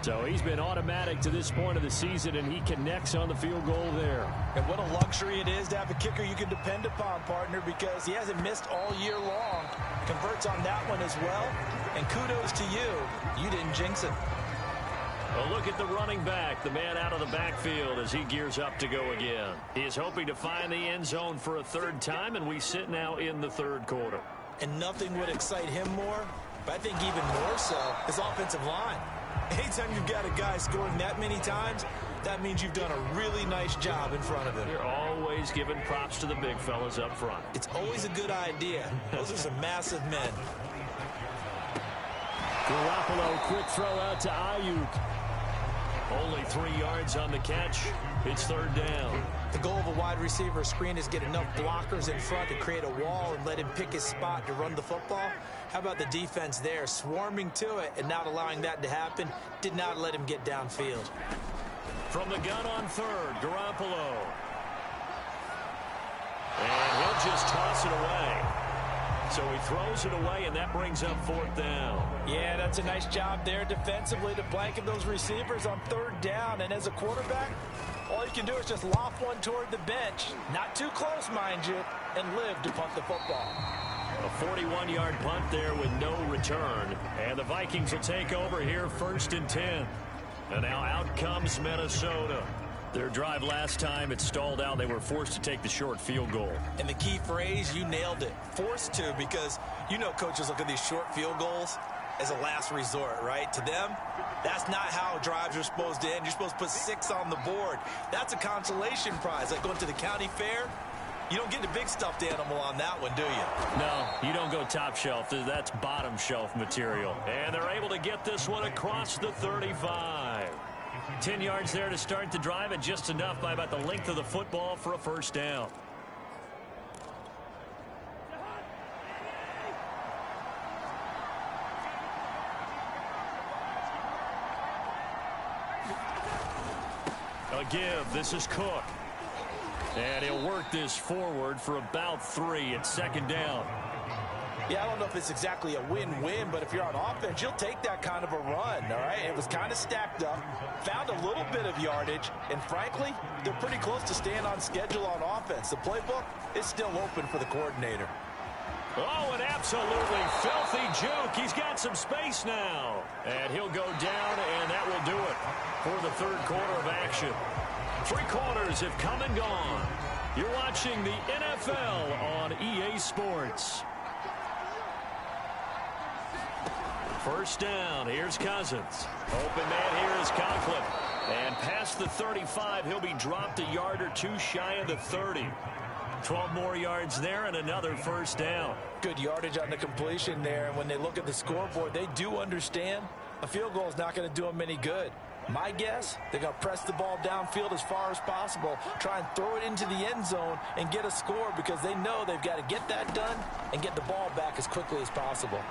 So he's been automatic to this point of the season, and he connects on the field goal there. And what a luxury it is to have a kicker you can depend upon, partner, because he hasn't missed all year long. Converts on that one as well, and kudos to you. You didn't jinx it. A look at the running back, the man out of the backfield as he gears up to go again. He is hoping to find the end zone for a 3rd time, and we sit now in the 3rd quarter. And nothing would excite him more, but I think even more so, his offensive line. Anytime you've got a guy scoring that many times, that means you've done a really nice job in front of him. You're always giving props to the big fellas up front. It's always a good idea. Those are some massive men. Garoppolo, quick throw out to Ayuk. Only 3 yards on the catch. It's 3rd down. The goal of a wide receiver screen is get enough blockers in front to create a wall and let him pick his spot to run the football. How about the defense there, swarming to it and not allowing that to happen? Did not let him get downfield. From the gun on 3rd, Garoppolo. And he'll just toss it away. So he throws it away, and that brings up 4th down. Yeah, that's a nice job there defensively to blanket those receivers on 3rd down. And as a quarterback, all you can do is just loft one toward the bench. Not too close, mind you, and live to punt the football. A 41-yard punt there with no return. And the Vikings will take over here 1st and 10. And now out comes Minnesota. Their drive last time, it stalled out. They were forced to take the short field goal. And the key phrase, you nailed it. Forced to, because you know coaches look at these short field goals as a last resort, right? To them, that's not how drives are supposed to end. You're supposed to put 6 on the board. That's a consolation prize. Like going to the county fair, you don't get the big stuffed animal on that one, do you? No, you don't go top shelf. That's bottom shelf material. And they're able to get this one across the 35. 10 yards there to start the drive, and just enough by about the length of the football for a 1st down. A give. This is Cook. And he'll work this forward for about 3 at second down. Yeah, I don't know if it's exactly a win-win, but if you're on offense, you'll take that kind of a run, all right? It was kind of stacked up, found a little bit of yardage, and frankly, they're pretty close to staying on schedule on offense. The playbook is still open for the coordinator. Oh, an absolutely filthy juke. He's got some space now. And he'll go down, and that will do it for the third quarter of action. 3 quarters have come and gone. You're watching the NFL on EA Sports. First down, here's Cousins. Open man here is Conklin. And past the 35, he'll be dropped a yard or 2 shy of the 30. 12 more yards there and another first down. Good yardage on the completion there. And when they look at the scoreboard, they do understand a field goal is not going to do them any good. My guess, they're going to press the ball downfield as far as possible, try and throw it into the end zone and get a score because they know they've got to get that done and get the ball back as quickly as possible.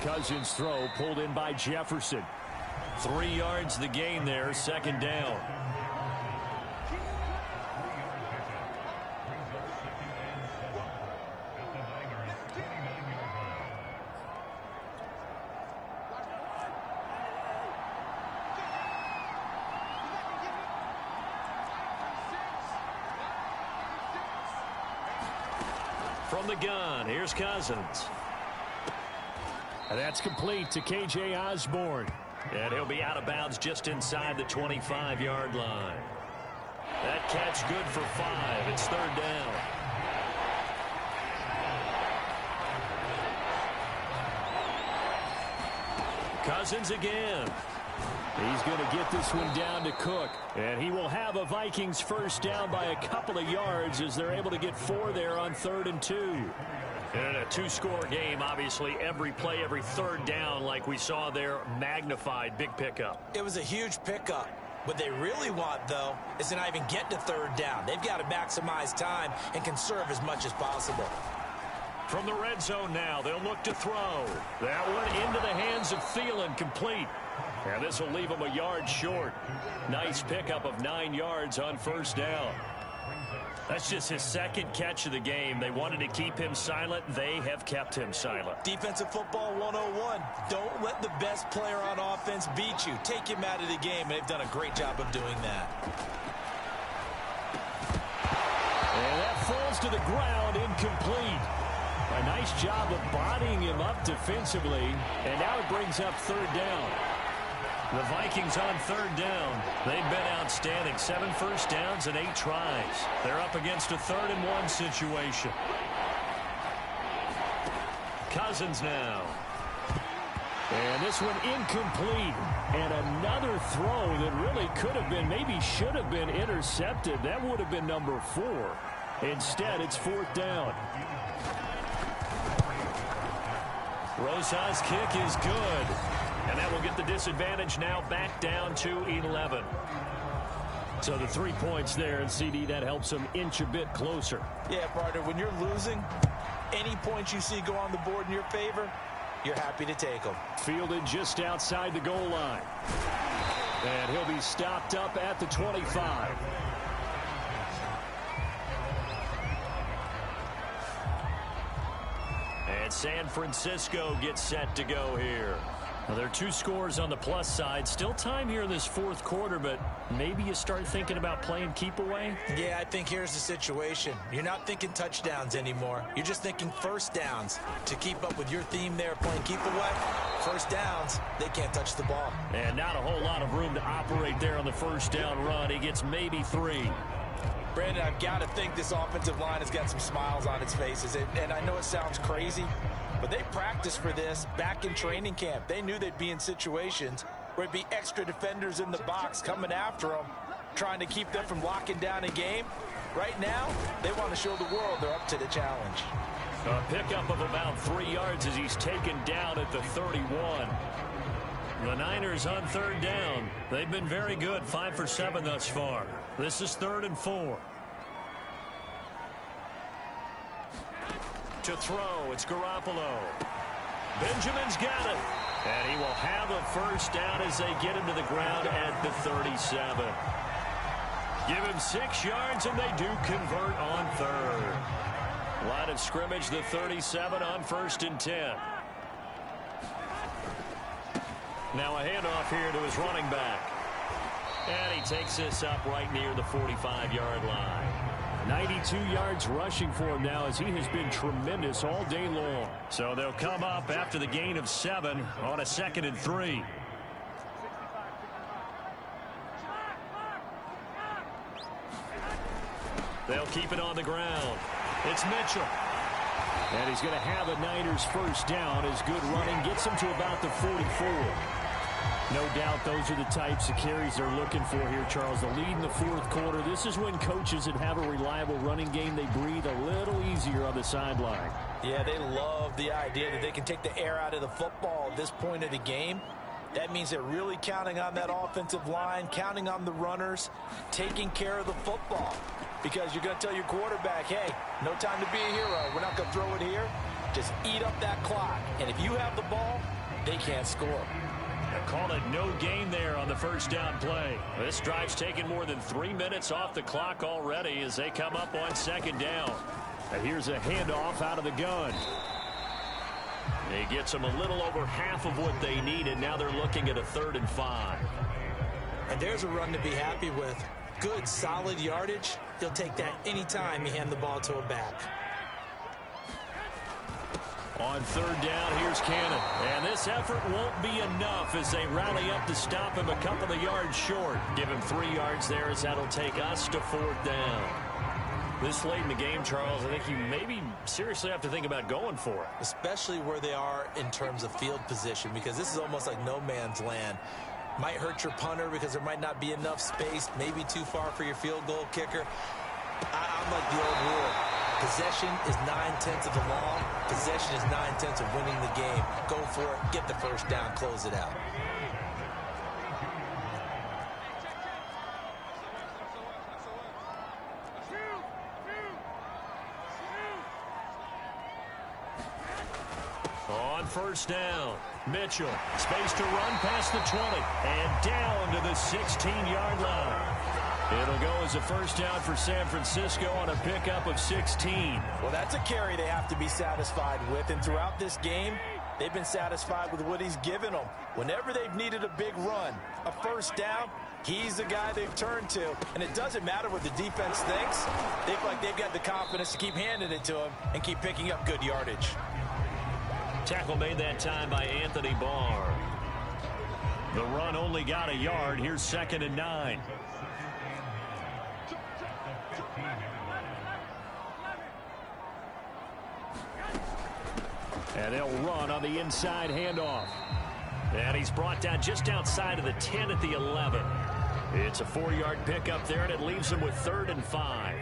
Cousins' throw pulled in by Jefferson. 3 yards the gain there, second down. From the gun, here's Cousins. And that's complete to K.J. Osborne. And he'll be out of bounds just inside the 25-yard line. That catch good for 5. It's third down. Cousins again. He's going to get this one down to Cook. And he will have a Vikings first down by a couple of yards as they're able to get 4 there on 3rd and 2. In a 2-score game, obviously, every play, every third down, like we saw there, magnified. Big pickup. It was a huge pickup. What they really want, though, is to not even get to 3rd down. They've got to maximize time and conserve as much as possible. From the red zone now, they'll look to throw. That one into the hands of Thielen, complete. And this will leave him a yard short. Nice pickup of 9 yards on first down. That's just his second catch of the game. They wanted to keep him silent. They have kept him silent. Defensive football 101. Don't let the best player on offense beat you. Take him out of the game, and they've done a great job of doing that. And that falls to the ground, incomplete. A nice job of bodying him up defensively, and now it brings up 3rd down. The Vikings on 3rd down. They've been outstanding. 7 first downs and 8 tries. They're up against a 3rd and 1 situation. Cousins now. And this one incomplete. And another throw that really could have been, maybe should have been intercepted. That would have been number 4. Instead, it's 4th down. Rosas' kick is good. And that will get the disadvantage now back down to 11. So the 3 points there, and CD, that helps them inch a bit closer. Yeah, partner, when you're losing, any points you see go on the board in your favor, you're happy to take them. Fielded just outside the goal line. And he'll be stopped up at the 25. And San Francisco gets set to go here. Well, there are 2 scores on the plus side. Still time here in this 4th quarter, but maybe you start thinking about playing keep away? Yeah, I think here's the situation. You're not thinking touchdowns anymore. You're just thinking first downs. To keep up with your theme there, playing keep away, first downs, they can't touch the ball. And not a whole lot of room to operate there on the first down run. He gets maybe 3. Brandon, I've got to think this offensive line has got some smiles on its faces. And I know it sounds crazy, but they practiced for this back in training camp. They knew they'd be in situations where it'd be extra defenders in the box coming after them, trying to keep them from locking down a game. Right now, they want to show the world they're up to the challenge. A pickup of about 3 yards as he's taken down at the 31. The Niners on 3rd down. They've been very good, 5 for 7 thus far. This is 3rd and 4. To throw, it's Garoppolo. Benjamin's got it. And he will have a first down as they get him to the ground at the 37. Give him 6 yards, and they do convert on third. Line of scrimmage, the 37 on 1st and 10. Now a handoff here to his running back. And he takes this up right near the 45-yard line. 92 yards rushing for him now as he has been tremendous all day long. So they'll come up after the gain of 7 on a 2nd and 3. They'll keep it on the ground. It's Mitchell. And he's going to have a Niners first down as good running gets him to about the 44. No doubt those are the types of carries they're looking for here, Charles. The lead in the 4th quarter. This is when coaches that have a reliable running game, they breathe a little easier on the sideline. Yeah, they love the idea that they can take the air out of the football at this point of the game. That means they're really counting on that offensive line, counting on the runners, taking care of the football. Because you're going to tell your quarterback, hey, no time to be a hero. We're not going to throw it here. Just eat up that clock. And if you have the ball, they can't score. Call it no gain there on the first down play. This drive's taken more than 3 minutes off the clock already as they come up on 2nd down. And here's a handoff out of the gun. He gets them a little over half of what they needed. Now they're looking at a 3rd and 5. And there's a run to be happy with. Good, solid yardage. He'll take that anytime you hand the ball to a back. On 3rd down, here's Cannon. And this effort won't be enough as they rally up to stop him a couple of yards short. Give him 3 yards there as that'll take us to 4th down. This late in the game, Charles, I think you maybe seriously have to think about going for it. Especially where they are in terms of field position, because this is almost like no man's land. Might hurt your punter because there might not be enough space, maybe too far for your field goal kicker. I'm like the old rule. Possession is 9/10 of the law. Possession is 9/10 of winning the game. Go for it, get the first down, close it out. On 1st down, Mitchell, space to run past the 20 and down to the 16-yard line. It'll go as a first down for San Francisco on a pickup of 16. Well, that's a carry they have to be satisfied with, and throughout this game, they've been satisfied with what he's given them. Whenever they've needed a big run, a first down, he's the guy they've turned to. And it doesn't matter what the defense thinks. They feel like they've got the confidence to keep handing it to him and keep picking up good yardage. Tackle made that time by Anthony Barr. The run only got a yard. Here's 2nd and 9. And they'll run on the inside handoff. And he's brought down just outside of the 10 at the 11. It's a 4-yard pickup there, and it leaves him with 3rd and 5.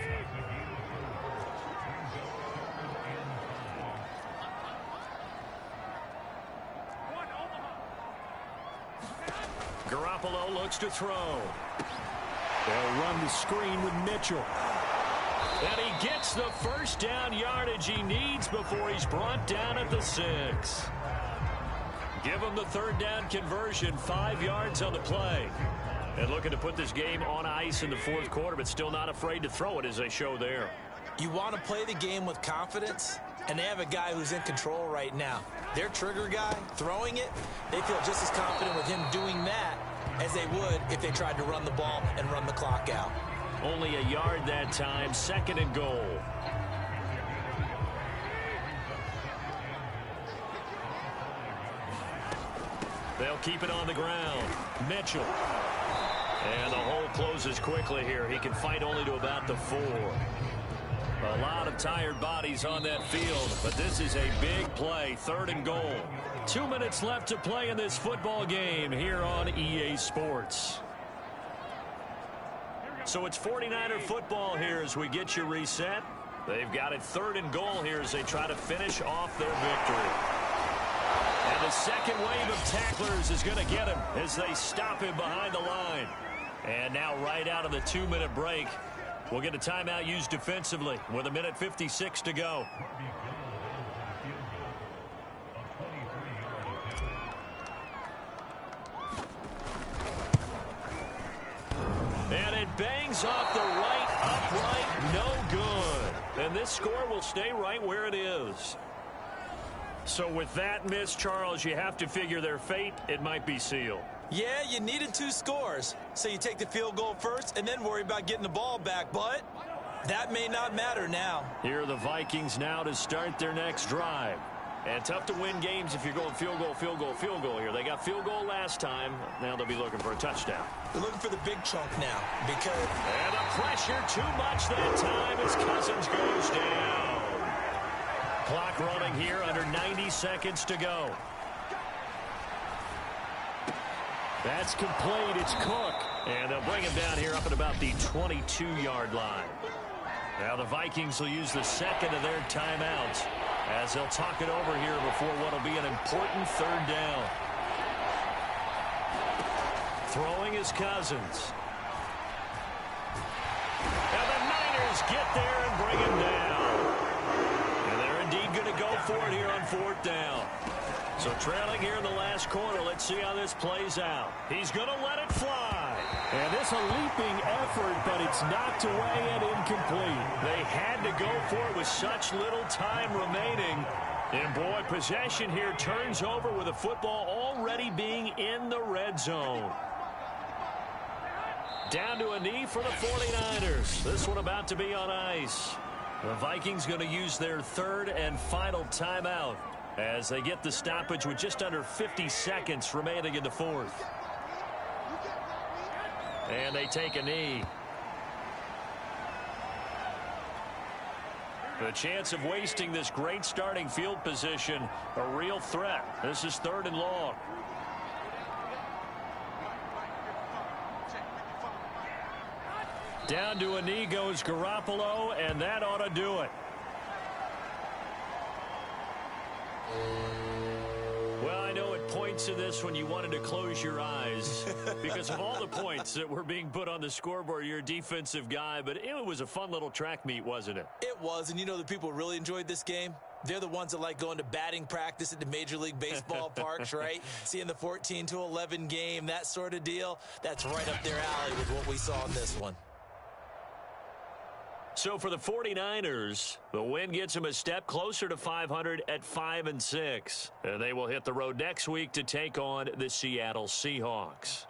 Garoppolo looks to throw. They'll run the screen with Mitchell. And he gets the first down yardage he needs before he's brought down at the 6. Give him the 3rd down conversion, 5 yards on the play. And looking to put this game on ice in the 4th quarter, but still not afraid to throw it as they show there. You want to play the game with confidence, and they have a guy who's in control right now. Their trigger guy, throwing it, they feel just as confident with him doing that as they would if they tried to run the ball and run the clock out. Only a yard that time, 2nd and goal. They'll keep it on the ground. Mitchell. And the hole closes quickly here. He can fight only to about the 4. A lot of tired bodies on that field, but this is a big play, 3rd and goal. 2 minutes left to play in this football game here on EA Sports. So it's 49er football here as we get you reset. They've got it 3rd and goal here as they try to finish off their victory. And the second wave of tacklers is going to get him as they stop him behind the line. And now right out of the 2-minute break, we'll get a timeout used defensively with 1:56 to go. bangs off the right upright. No good. And this score will stay right where it is. So with that miss, Charles, you have to figure their fate. It might be sealed. Yeah, you needed 2 scores. So you take the field goal first and then worry about getting the ball back. But that may not matter now. Here are the Vikings now to start their next drive. And tough to win games if you're going field goal, field goal, field goal here. They got field goal last time. Now they'll be looking for a touchdown. They're looking for the big chunk now because... And the pressure too much that time as Cousins goes down. Clock running here under 90 seconds to go. That's complete. It's Cook. And they'll bring him down here up at about the 22-yard line. Now the Vikings will use the second of their timeouts as they'll talk it over here before what will be an important 3rd down. Throwing is Cousins. And the Niners get there and bring him down. And they're indeed going to go for it here on 4th down. So trailing here in the last quarter, let's see how this plays out. He's going to let it fly. And this a leaping effort, but it's knocked away and incomplete. They had to go for it with such little time remaining. And boy, possession here turns over with the football already being in the red zone. Down to a knee for the 49ers. This one about to be on ice. The Vikings going to use their 3rd and final timeout as they get the stoppage with just under 50 seconds remaining in the 4th. And they take a knee. The chance of wasting this great starting field position, a real threat. This is 3rd and long. Down to a knee goes Garoppolo, and that ought to do it. Well, I know it points to this when you wanted to close your eyes because of all the points that were being put on the scoreboard. You're a defensive guy, but it was a fun little track meet, wasn't it? It was, and you know the people who really enjoyed this game? They're the ones that like going to batting practice at the Major League Baseball parks, right? Seeing the 14-11 game, that sort of deal. That's right up their alley with what we saw in this one. So for the 49ers, the win gets them a step closer to 500 at 5-6. And they will hit the road next week to take on the Seattle Seahawks.